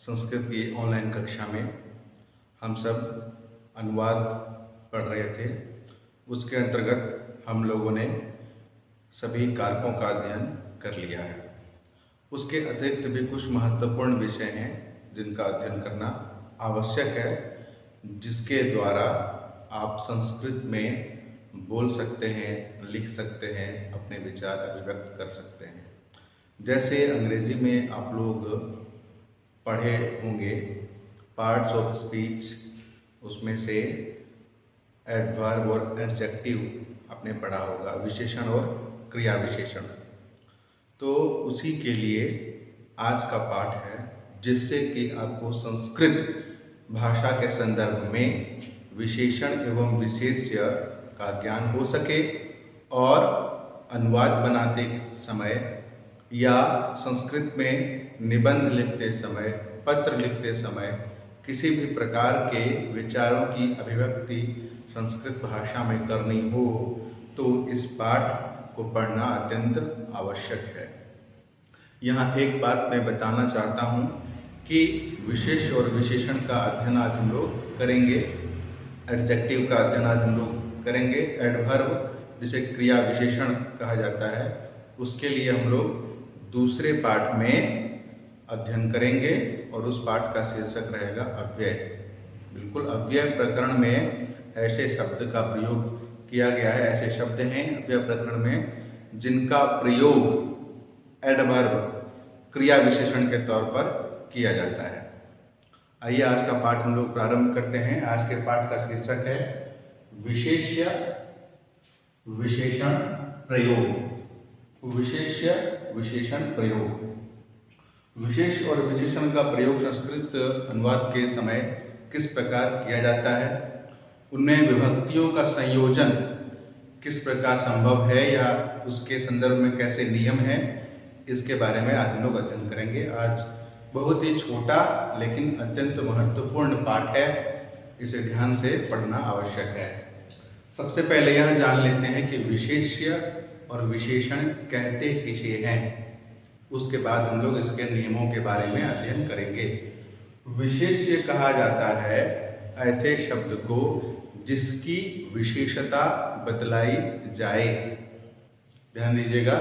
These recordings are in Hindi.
संस्कृत की ऑनलाइन कक्षा में हम सब अनुवाद पढ़ रहे थे। उसके अंतर्गत हम लोगों ने सभी कारकों का अध्ययन कर लिया है। उसके अतिरिक्त भी कुछ महत्वपूर्ण विषय हैं जिनका अध्ययन करना आवश्यक है, जिसके द्वारा आप संस्कृत में बोल सकते हैं, लिख सकते हैं, अपने विचार अभिव्यक्त कर सकते हैं। जैसे अंग्रेजी में आप लोग पढ़े होंगे पार्ट्स ऑफ स्पीच, उसमें से एडवर्ब और एडजेक्टिव आपने पढ़ा होगा, विशेषण और क्रिया विशेषण। तो उसी के लिए आज का पाठ है, जिससे कि आपको संस्कृत भाषा के संदर्भ में विशेषण एवं विशेष्य का ज्ञान हो सके और अनुवाद बनाते समय या संस्कृत में निबंध लिखते समय, पत्र लिखते समय किसी भी प्रकार के विचारों की अभिव्यक्ति संस्कृत भाषा में करनी हो तो इस पाठ को पढ़ना अत्यंत आवश्यक है। यहाँ एक बात मैं बताना चाहता हूँ कि विशेष और विशेषण का अध्ययन आज हम लोग करेंगे, एडजेक्टिव का अध्ययन आज हम लोग करेंगे, एडवर्ब जिसे क्रिया विशेषण कहा जाता है, उसके लिए हम लोग दूसरे पाठ में अध्ययन करेंगे और उस पाठ का शीर्षक रहेगा अव्यय। बिल्कुल अव्यय प्रकरण में ऐसे शब्द का प्रयोग किया गया है, ऐसे शब्द हैं अव्यय प्रकरण में जिनका प्रयोग एडवर्ब क्रिया विशेषण के तौर पर किया जाता है। आइए आज का पाठ हम लोग प्रारंभ करते हैं। आज के पाठ का शीर्षक है विशेष्य विशेषण प्रयोग। विशेष्य विशेषण प्रयोग। विशेष और विशेषण का प्रयोग संस्कृत अनुवाद के समय किस प्रकार किया जाता है, उनमें विभक्तियों का संयोजन किस प्रकार संभव है या उसके संदर्भ में कैसे नियम है, इसके बारे में आज हम लोग अध्ययन करेंगे। आज बहुत ही छोटा लेकिन अत्यंत महत्वपूर्ण पाठ है, इसे ध्यान से पढ़ना आवश्यक है। सबसे पहले यह जान लेते हैं कि विशेष्य और विशेषण कहते किसे हैं, उसके बाद हम लोग इसके नियमों के बारे में अध्ययन करेंगे। विशेष्य कहा जाता है ऐसे शब्द को जिसकी विशेषता बतलाई जाए। ध्यान दीजिएगा,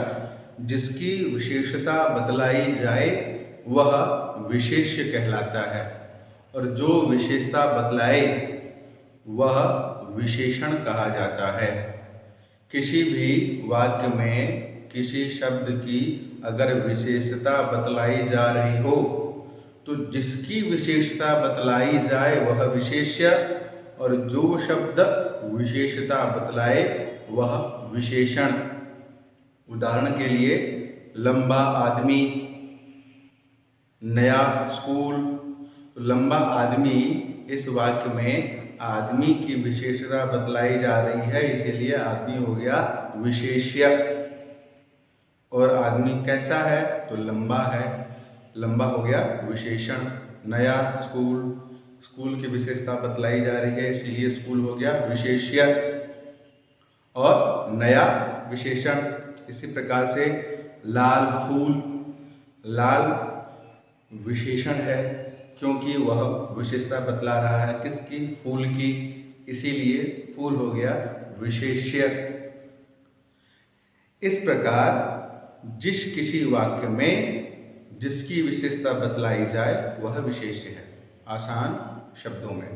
जिसकी विशेषता बतलाई जाए वह विशेष्य कहलाता है और जो विशेषता बतलाए वह विशेषण कहा जाता है। किसी भी वाक्य में किसी शब्द की अगर विशेषता बतलाई जा रही हो तो जिसकी विशेषता बतलाई जाए वह विशेष्य और जो शब्द विशेषता बतलाए वह विशेषण। उदाहरण के लिए लंबा आदमी, नया स्कूल। तो लंबा आदमी इस वाक्य में आदमी की विशेषता बतलाई जा रही है, इसीलिए आदमी हो गया विशेष्य। और आदमी कैसा है तो लंबा है, लंबा हो गया विशेषण। नया स्कूल, स्कूल की विशेषता बतलाई जा रही है, इसीलिए स्कूल हो गया विशेष्य और नया विशेषण। इसी प्रकार से लाल फूल, लाल विशेषण है क्योंकि वह विशेषता बतला रहा है किसकी, फूल की, इसीलिए फूल हो गया विशेष्य। इस प्रकार जिस किसी वाक्य में जिसकी विशेषता बतलाई जाए वह विशेष्य है, आसान शब्दों में।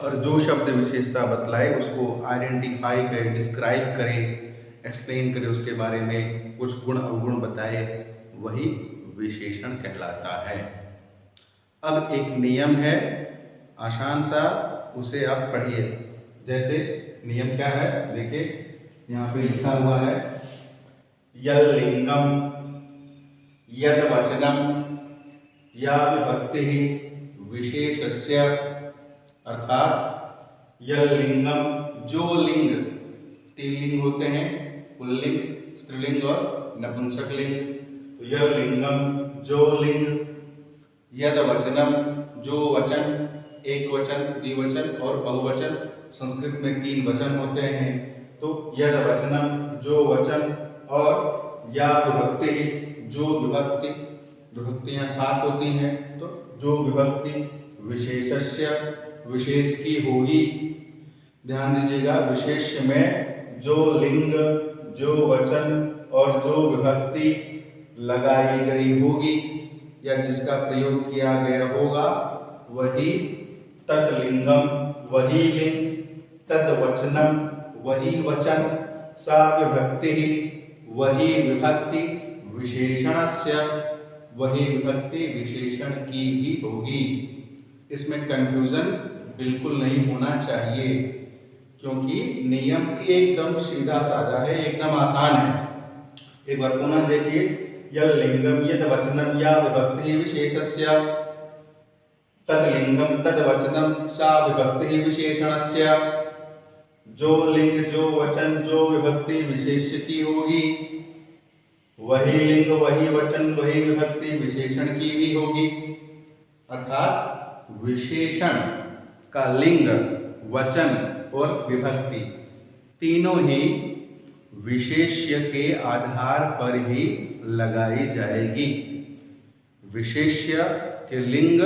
और जो शब्द विशेषता बतलाए उसको आइडेंटिफाई करे, डिस्क्राइब करे, एक्सप्लेन करे, उसके बारे में कुछ गुण अवगुण बताए, वही विशेषण कहलाता है। अब एक नियम है आसान सा, उसे आप पढ़िए। जैसे नियम क्या है, देखिए यहाँ पे लिखा हुआ है यल लिंगम यद वचनम या विभक्ति विशेषस्य। अर्थात यल लिंगम, जो लिंग, तीन लिंग होते हैं, पुल्लिंग, स्त्रीलिंग और नपुंसकलिंग। तो यल लिंगम जो लिंग, यद वचनम जो वचन, एक वचन, द्विवचन और बहुवचन। संस्कृत में तीन वचन होते हैं, तो यद वचनम जो वचन और या विभक्ति जो विभक्ति। विभक्तियां 7 होती हैं। तो जो विभक्ति विशेषस्य विशेष की होगी, ध्यान दीजिएगा, विशेष में जो लिंग, जो वचन और जो विभक्ति लगाई गई होगी या जिसका प्रयोग किया गया होगा वही तत्लिंगम, वही लिंग, तद्वचनम, वही वचन, सा विभक्ति, वही विभक्ति, विशेषणस्य, वही विभक्ति विशेषण की ही होगी। इसमें कंफ्यूजन बिल्कुल नहीं होना चाहिए, क्योंकि नियम एकदम सीधा साधा है, एकदम आसान है। एक बार पुनः देखिए, यह लिंगम यद वचनम या विभक्ति विशेषस्य, तद्लिंगम तद्वचनम सा विभक्ति विशेषणस्य, जो लिंग, जो वचन, जो विभक्ति विशेष की होगी वही लिंग, वही वचन, वही विभक्ति विशेषण की भी होगी। अर्थात विशेषण का लिंग, वचन और विभक्ति तीनों ही विशेष्य के आधार पर ही लगाई जाएगी। विशेष्य के लिंग,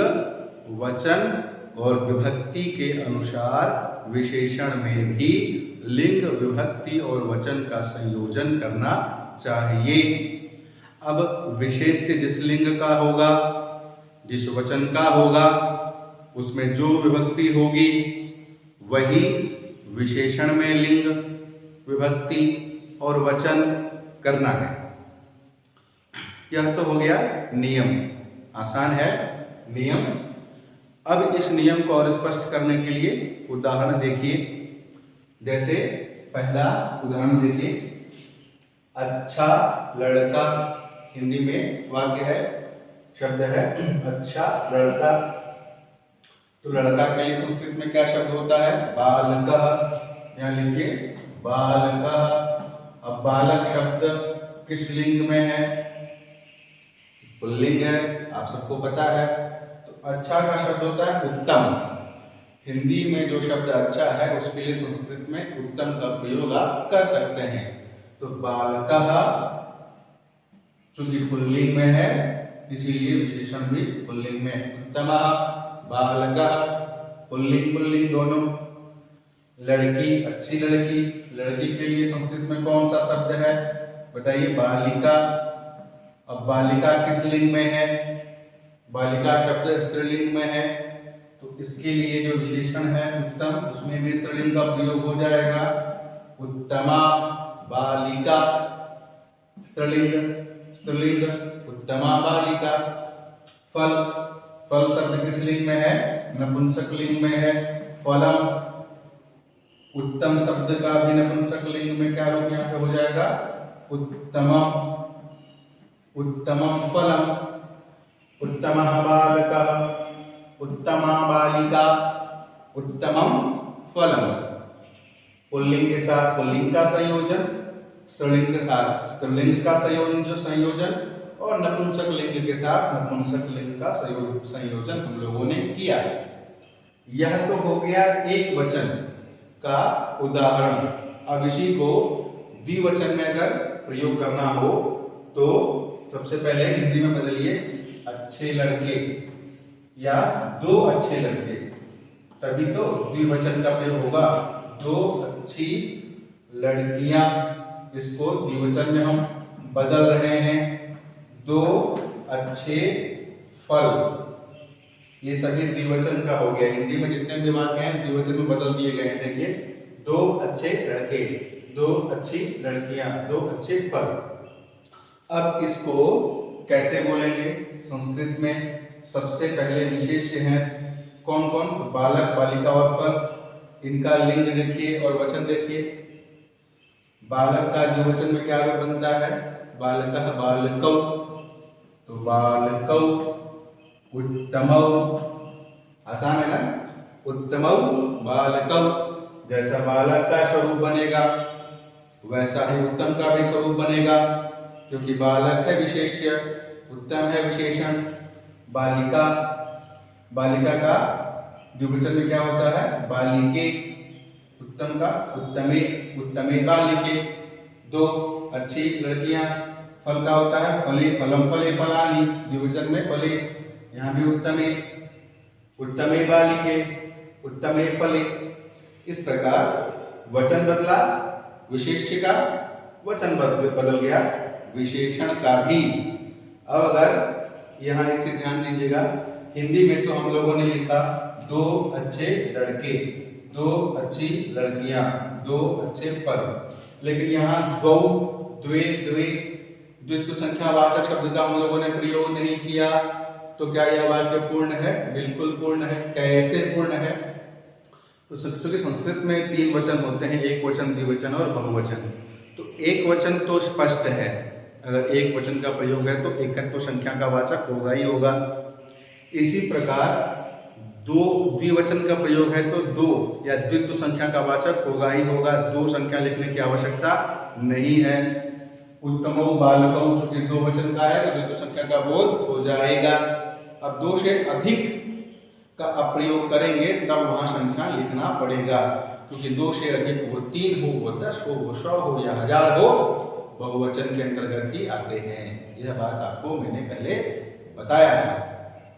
वचन और विभक्ति के अनुसार विशेषण में भी लिंग, विभक्ति और वचन का संयोजन करना चाहिए। अब विशेष्य जिस लिंग का होगा, जिस वचन का होगा, उसमें जो विभक्ति होगी वही विशेषण में लिंग, विभक्ति और वचन करना है। यह तो हो गया नियम, आसान है नियम। अब इस नियम को और स्पष्ट करने के लिए उदाहरण देखिए। जैसे पहला उदाहरण देखिए, अच्छा लड़का, हिंदी में वाक्य है, शब्द है अच्छा लड़का। तो लड़का के लिए संस्कृत में क्या शब्द होता है? बालकः। यहाँ लिखिए बालकः। अब बालक शब्द किस लिंग में है? पुल्लिंग है, आप सबको पता है। तो अच्छा का शब्द होता है उत्तम। हिंदी में जो शब्द अच्छा है उसके लिए संस्कृत में उत्तम का प्रयोग आप कर सकते हैं। तो बालकः चूंकि पुल्लिंग में है इसीलिए विशेषण भी पुल्लिंग में। उत्तमः, बालकः, पुल्लिंग पुल्लिंग दोनों। लड़की, अच्छी लड़की, लड़की के लिए संस्कृत में कौन सा शब्द है बताइए? बालिका। अब बालिका किस लिंग में है? बालिका शब्द स्त्रीलिंग में है। तो इसके लिए जो विशेषण है उत्तम, उसमें भी स्त्रीलिंग का प्रयोग हो जाएगा। उत्तमा बालिका, स्त्रीलिंग, स्त्रीलिंग, उत्तमा बालिका। फल, फल शब्द किस लिंग में है? नपुंसक लिंग में है। फलम, उत्तम शब्द का भी नपुंसक लिंग में क्या रूप यहाँ पे हो जाएगा? उत्तमम, उत्तमम फलम। उत्तमः बालकः, उत्तमा बालिका, उत्तमम फलम। पुल्लिंग के साथ पुल्लिंग का संयोजन, स्त्रीलिंग के साथ स्त्रीलिंग का संयोजन और नपुंसक लिंग के साथ नपुंसक लिंग का संयोजन हम लोगों ने किया। यह तो हो गया एक वचन का उदाहरण। अब इसी को द्विवचन में अगर प्रयोग करना हो तो सबसे पहले हिंदी में बदलिए अच्छे लड़के या दो अच्छे लड़के, तभी तो द्विवचन का प्रयोग होगा। दो अच्छी लड़कियां, इसको द्विवचन में हम बदल रहे हैं। दो अच्छे फल, ये सभी द्विवचन का हो गया। हिंदी में जितने भी वाक्य हैं द्विवचन में बदल दिए गए हैं। देखिए, दो अच्छे लड़के, दो अच्छी लड़कियां, दो अच्छे फल। अब इसको कैसे बोलेंगे? संस्कृत में सबसे पहले विशेष हैं कौन कौन? बालक, बालिका और फल। इनका लिंग देखिए और वचन देखिए। बालक का द्विवचन में क्या रूप बनता है? बालकः, बालकौ। तो बालकौ, उत्तमौ, आसान है ना? उत्तमौ बालकौ। जैसा बालक का स्वरूप बनेगा वैसा ही उत्तम का भी स्वरूप बनेगा, क्योंकि बालक है विशेष्य, उत्तम है विशेषण। बालिका, बालिका का द्विवचन में क्या होता है? बालिके। उत्तम का उत्तमे, उत्तमे बालिके। दो अच्छी लड़कियां, फल का होता है फले फलम फले फलानी, द्विवचन में फले। यहाँ भी उत्तमे, उत्तमे बालिके, उत्तमे फले। इस प्रकार वचन बदला, विशेष्य का वचन बदल गया, विशेषण का भी। अब अगर यहाँ इसे ध्यान दीजिएगा, हिंदी में तो हम लोगों ने लिखा दो अच्छे लड़के, दो अच्छी लड़कियां, दो अच्छे फल, लेकिन यहाँ द्वौ, द्वे, द्वे, द्वित्व संख्यावाचक शब्द का हम लोगों ने प्रयोग नहीं किया। तो क्या यह वाक्य पूर्ण है? बिल्कुल पूर्ण है। कैसे पूर्ण है? तो क्योंकि संस्कृत में 3 वचन होते हैं, एक वचन, द्विवचन और बहुवचन। तो एक वचन तो स्पष्ट है, अगर एक वचन का प्रयोग है तो एकत्व संख्या का वाचक होगा ही होगा। इसी प्रकार दो द्विवचन का प्रयोग है तो दो या द्वित्व संख्या का वाचक होगा ही होगा, दो संख्या लिखने की आवश्यकता नहीं है। उत्तमो बालकौ, चूंकि दो वचन का है तो द्वित्व संख्या का बोध हो जाएगा। अब दो से अधिक का प्रयोग करेंगे तब वहां संख्या लिखना पड़ेगा, क्योंकि दो से अधिक वो 3 हो, वो 10 हो, वो 100 हो या 1000 हो, बहुवचन के अंतर्गत ही आते हैं। यह बात आपको मैंने पहले बताया था।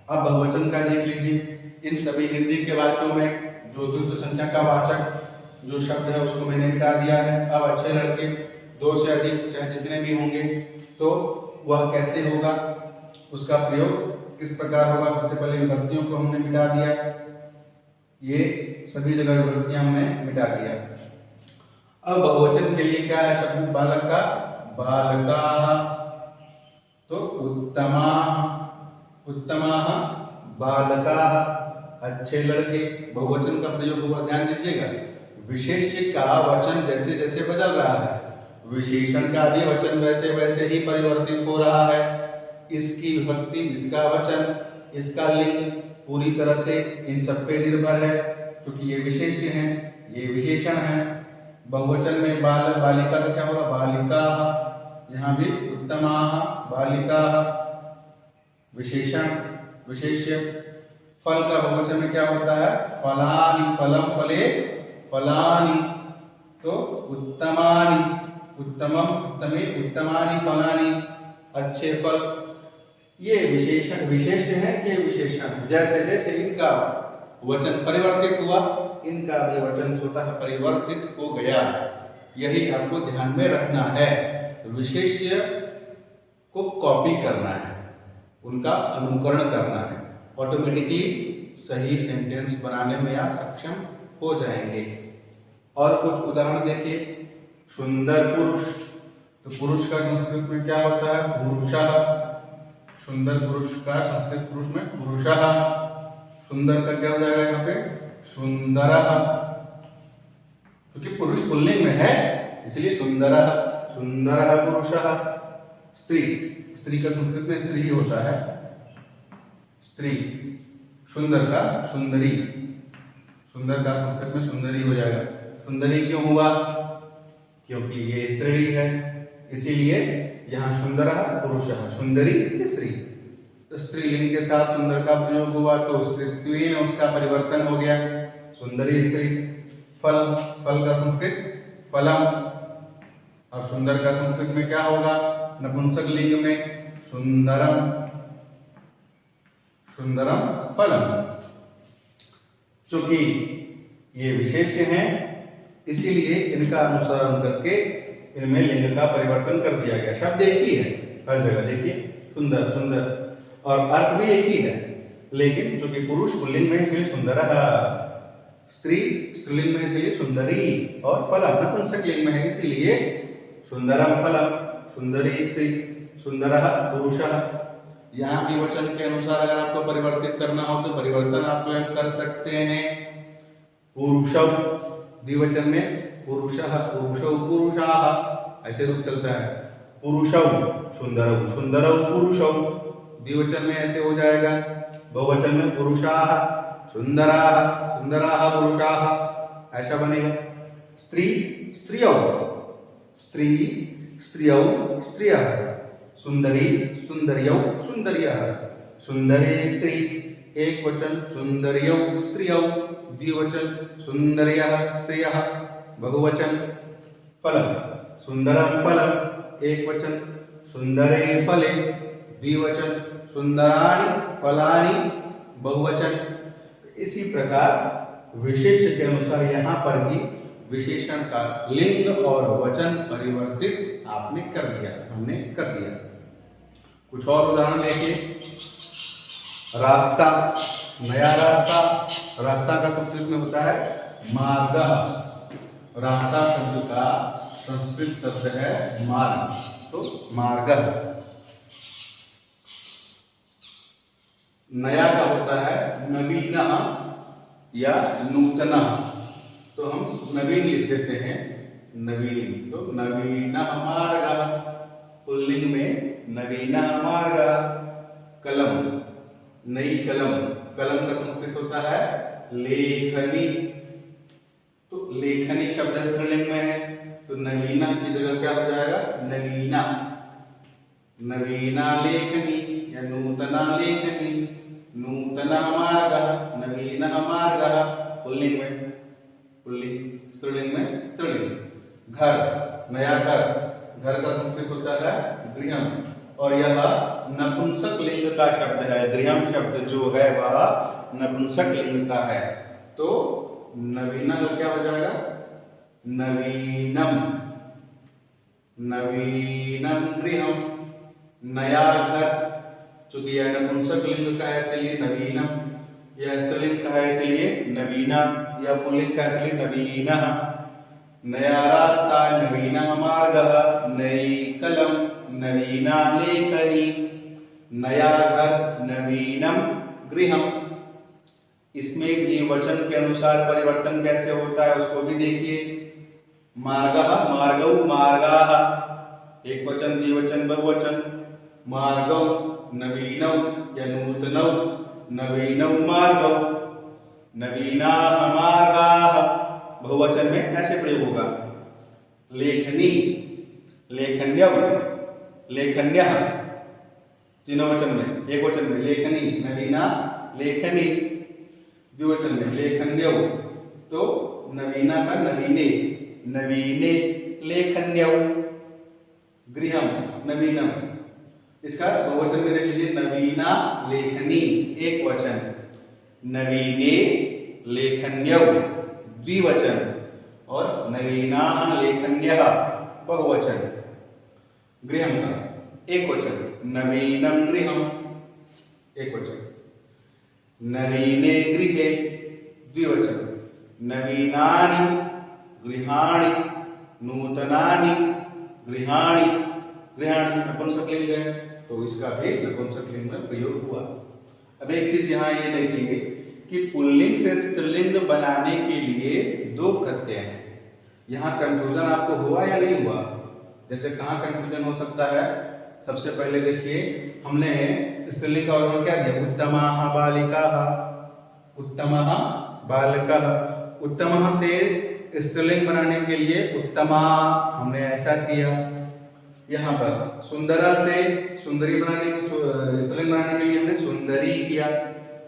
अब बहुवचन का देख लीजिए, इन सभी हिंदी के वाक्यों में जो द्वित्व संख्या का वाचक जो शब्द है उसको मैंने मिटा दिया है। अब अच्छे लड़के, दो से अधिक चाहे जितने भी होंगे तो वह कैसे होगा, उसका प्रयोग किस प्रकार होगा। सबसे पहले विभक्तियों को हमने मिटा दिया, ये सभी जगह विभक्तियां हमने मिटा दिया। अब बहुवचन के लिए क्या है शब्द बालक का? बालकाः, तो उत्तमाः, उत्तमाः बालकाः, अच्छे लड़के। बहुवचन का प्रयोग हुआ, ध्यान दीजिएगा। विशेष्य का वचन जैसे जैसे बदल रहा है, विशेषण का भी वचन वैसे वैसे ही परिवर्तित हो रहा है। इसकी विभक्ति, इसका वचन, इसका लिंग पूरी तरह से इन सब पे निर्भर है, क्योंकि ये विशेष्य हैं, ये विशेषण हैं। बहुवचन में बालक बालिका का क्या होगा? बालिकाः। यहाँ भी उत्तमाः बालिकाः, विशेषण विशेष्य। फल का बहुवचन में क्या होता है? फलानि, फलम फले फलानि, तो उत्तमानि, उत्तमम उत्तमे उत्तमानि फलानि, अच्छे फल। ये विशेषण विशेष्य है, ये विशेषण। जैसे जैसे इनका वचन परिवर्तित हुआ, इनका भी वचन स्वतः परिवर्तित हो गया। यही आपको ध्यान में रखना है। विशेष्य को कॉपी करना है, उनका अनुकरण करना है, ऑटोमेटिकली सही सेंटेंस बनाने में आप सक्षम हो जाएंगे। और कुछ उदाहरण देखिए। सुंदर पुरुष, तो पुरुष का संस्कृत में क्या होता है? पुरुषः। सुंदर पुरुष का संस्कृत पुरुष में पुरुषः। सुंदर का क्या हो जाएगा यहाँ पे? सुंदरः, क्योंकि पुरुष पुल्लिंग में है इसलिए सुंदरः, सुंदरः पुरुषः। स्त्री, स्त्री का संस्कृत में स्त्री होता है, स्त्री। सुंदर का सुंदरी, सुंदर का संस्कृत में सुंदरी हो जाएगा। सुंदरी क्यों हुआ? क्योंकि ये स्त्री है, इसीलिए यहाँ सुंदरः पुरुषः, सुंदरी स्त्री। तो स्त्रीलिंग के साथ सुंदर का प्रयोग हुआ तो स्त्रीत्वेन उसका परिवर्तन हो गया, सुंदरी स्त्री। फल, फल का संस्कृत फलम। और सुंदर का संस्कृत में क्या होगा? नपुंसक लिंग में सुंदरम, सुंदरम फलम। चूंकि ये विशेष्य हैं इसीलिए इनका अनुसरण करके इनमें लिंग का परिवर्तन कर दिया गया। शब्द एक ही है हर जगह, देखिए सुंदर, सुंदर, और अर्थ भी एक ही है, लेकिन चूंकि पुरुष पुल्लिंग में इसलिए सुंदरः, स्त्री स्त्रीलिंग में इसलिए सुंदरी, और फलम नपुंसक लिंग में है इसलिए सुंदरम फलम, सुंदरी स्त्री, सुंदरः पुरुषः। यहाँ भी वचन के अनुसार अगर आपको परिवर्तित करना हो तो परिवर्तन आप स्वयं कर सकते हैं। पुरुषौ, द्विवचन में पुरुषः, पुरुषौ पुरुषाः, ऐसे रूप चलता है। पुरुषौ सुंदरौ, सुंदरौ पुरुषौ, द्विवचन में ऐसे हो जाएगा। बहुवचन में पुरुषाः सुंदराः, सुंदराः पुरुषाः, ऐसा बनेगा। स्त्री स्त्रियौ, स्त्री स्त्रियौ स्त्रियः, सुंदरी सुंदर्यौ सुंदर्यः, सुंदरी स्त्री एक वचन, सुंदर्यौ स्त्रियौ द्विवचन, सुंदर्यः स्त्रियः बहुवचन। फलम, सुंदरम फलम एक वचन, सुंदरे फले द्विवचन, सुंदराणि फलानि बहुवचन। इसी प्रकार विशेष्य के अनुसार यहाँ पर भी विशेषण का लिंग और वचन परिवर्तित आपने कर दिया, हमने कर दिया। कुछ और उदाहरण देखिए। रास्ता, नया रास्ता, रास्ता का संस्कृत में होता है मार्ग। रास्ता शब्द का संस्कृत शब्द है मार्ग, तो मार्ग। नया का होता है नवीन या नूतन, तो हम नवीन लिख देते हैं, नवीन, तो नवीन मार्ग, पुल्लिंग में नवीन मार्ग। कलम, नई कलम, कलम का संस्कृत होता है लेखनी, तो लेखनी शब्द स्त्रीलिंग में है, तो नवीना की जगह क्या हो जाएगा नवीना, नवीना लेखनी या नूतना लेखनी, नूतना मार्ग, नवीन मार्ग, पुल्लिंग में पुल्लिंग, स्त्रीलिंग में स्त्रीलिंग। घर, नया घर, घर का संस्कृत होता है गृहम, और यह नपुंसक लिंग का शब्द है। गृहम शब्द जो है वह नपुंसक लिंग का है, तो नवीना का क्या हो जाएगा नवीनम, नवीनम गृहम। नया घर, चूंकि यह नपुंसक लिंग का है इसलिए नवीनम, यह स्त्रीलिंग का है इसलिए नवीना, या पुल्लिंग का है इसलिए नवीना। नया रास्ता, नवीना मार्ग, नई कलम, नवीना लेखनी, नया घर, नवीनम गृहम। इसमें भी वचन के अनुसार परिवर्तन कैसे होता है उसको भी देखिए। मार्गः, मार्गौ, मार्गाः, एक वचन, द्विवचन, बहुवचन। मार्गौ, नवीनौ या नूतनौ, नवीनौ मार्गौ, नवीनाः मार्गाः, बहुवचन में ऐसे प्रयोग होगा। लेखनी, लेखन्यौ, लेखन्यः, तीनों वचन में, एक वचन में लेखनी, नवीना लेखनी, द्विवचन में लेखन्यौ, तो नवीना का नवीने, नवीने लेखन्यौ। गृहम, नवीनम, इसका बहुवचन में देख लीजिए नवीना लेखनी, एक वचन, नवीने लेखन्यौ द्विवचन, और नवीना लेखन्यः बहुवचन। गृहम का एक वचन, नवीनम गृहम, एक वचन। नवीने गृहे द्विवचन, नवीनानि गृहाणि, नूतनानि गृहाणि, गृहाणि नपुंसक लिंग है, तो इसका भी नपुंसक लिंग में प्रयोग हुआ। अब एक चीज यहाँ ये देखेंगे कि पुल्लिंग से स्त्रीलिंग बनाने के लिए दो प्रत्यय हैं। यहाँ कंफ्यूजन आपको हुआ या नहीं हुआ? जैसे कहाँ कंफ्यूजन हो सकता है? सबसे पहले देखिए, हमने स्त्रीलिंग का उदाहरण क्या दिया, उत्तमाः बालिकाः, उत्तमः बालकः। उत्तमः से स्त्रीलिंग बनाने के लिए उत्तमा हमने ऐसा किया। यहाँ पर सुंदरा से सुंदरी बनाने की, स्त्रीलिंग बनाने के लिए हमने सुंदरी किया।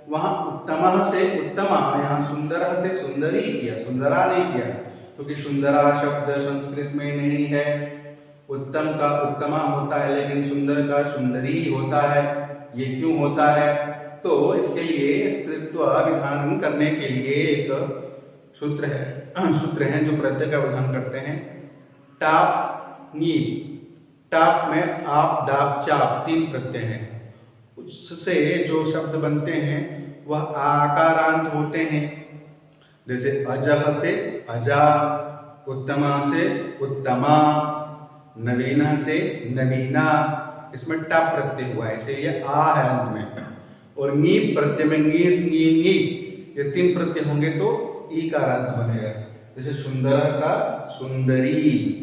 वहां उत्तमः से उत्तमा, यहाँ सुंदरः से सुंदरी किया, सुंदरा नहीं किया, क्योंकि सुंदरा शब्द संस्कृत में नहीं है। उत्तम का उत्तमा होता है, लेकिन सुंदर का सुंदरी होता है। ये क्यों होता है? तो इसके लिए स्त्रीत्व विधान करने के लिए एक सूत्र है जो प्रत्यय का विधान करते हैं। टाप नी, टाप में आप, डाप, चाप, तीन प्रत्यय हैं। उससे जो शब्द बनते हैं वह आकारांत होते हैं। जैसे अजह से अजा, उत्तमा से उत्तमा, नवीना से नवीना, इसमें टाप प्रत्यय हुआ है, इसलिए आ है अंत में। और नी प्रत्यय में नीस, नी, नी, ये तीन प्रत्यय होंगे तो ई का अर्थ बनेगा। जैसे सुंदर का सुंदरी।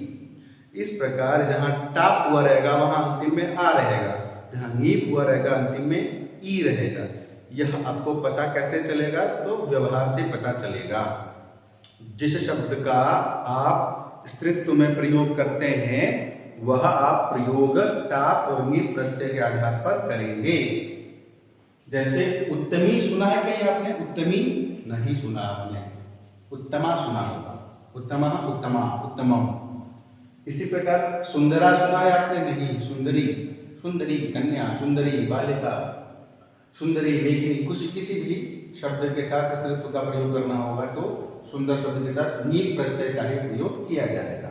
इस प्रकार जहां टाप हुआ रहेगा वहां अंतिम में आ रहेगा, जहां नीप हुआ रहेगा अंतिम में ई रहेगा। यह आपको पता कैसे चलेगा? तो व्यवहार से पता चलेगा। जिस शब्द का आप स्त्रीत्व में प्रयोग करते हैं वह आप प्रयोग टाप और नीप प्रत्यय के आधार पर करेंगे। जैसे उत्तमी सुना है कहीं आपने? उत्तमी नहीं सुना आपने, उत्तमा सुना होगा। उत्तमा, उत्तमा, उत्तमम। इसी प्रकार सुंदरा सुना है आपने? नहीं, सुंदरी, सुंदरी कन्या, सुंदरी बालिका, सुंदरी लेकिन कुछ किसी भी शब्द के साथ स्त्रीत्व का प्रयोग करना होगा तो सुंदर शब्द के साथ नी प्रत्यय का ही प्रयोग किया जाएगा।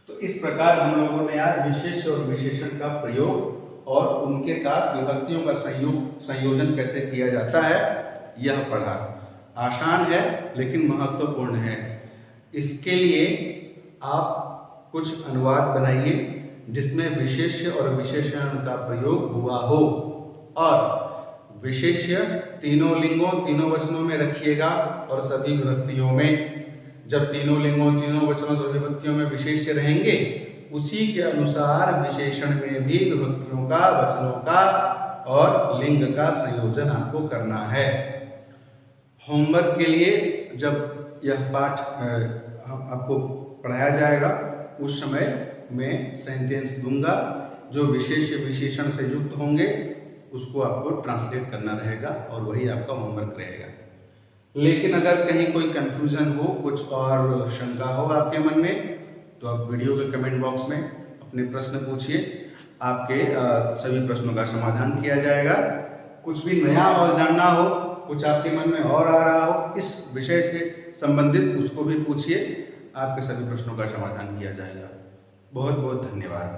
तो इस प्रकार हम लोगों ने आज विशेष और विशेषण का प्रयोग और उनके साथ विभक्तियों का संयोजन कैसे किया जाता है यह पढ़ा। आसान है लेकिन महत्वपूर्ण है। इसके लिए आप कुछ अनुवाद बनाइए जिसमें विशेष्य और विशेषण का प्रयोग हुआ हो, और विशेष्य तीनों लिंगों तीनों वचनों में रखिएगा और सभी विभक्तियों में। जब तीनों लिंगों तीनों वचनों सभी विभक्तियों में विशेष्य रहेंगे उसी के अनुसार विशेषण में भी विभक्तियों का, वचनों का और लिंग का संयोजन आपको करना है। होमवर्क के लिए जब यह पाठ आपको पढ़ाया जाएगा उस समय मैं सेंटेंस दूंगा, जो विशेष्य विशेषण से युक्त होंगे उसको आपको ट्रांसलेट करना रहेगा और वही आपका होमवर्क रहेगा। लेकिन अगर कहीं कोई कंफ्यूजन हो, कुछ और शंका हो आपके मन में, तो आप वीडियो के कमेंट बॉक्स में अपने प्रश्न पूछिए। आपके सभी प्रश्नों का समाधान किया जाएगा। कुछ भी नया और जानना हो, कुछ आपके मन में और आ रहा हो इस विषय से संबंधित, उसको भी पूछिए। आपके सभी प्रश्नों का समाधान किया जाएगा। बहुत बहुत धन्यवाद।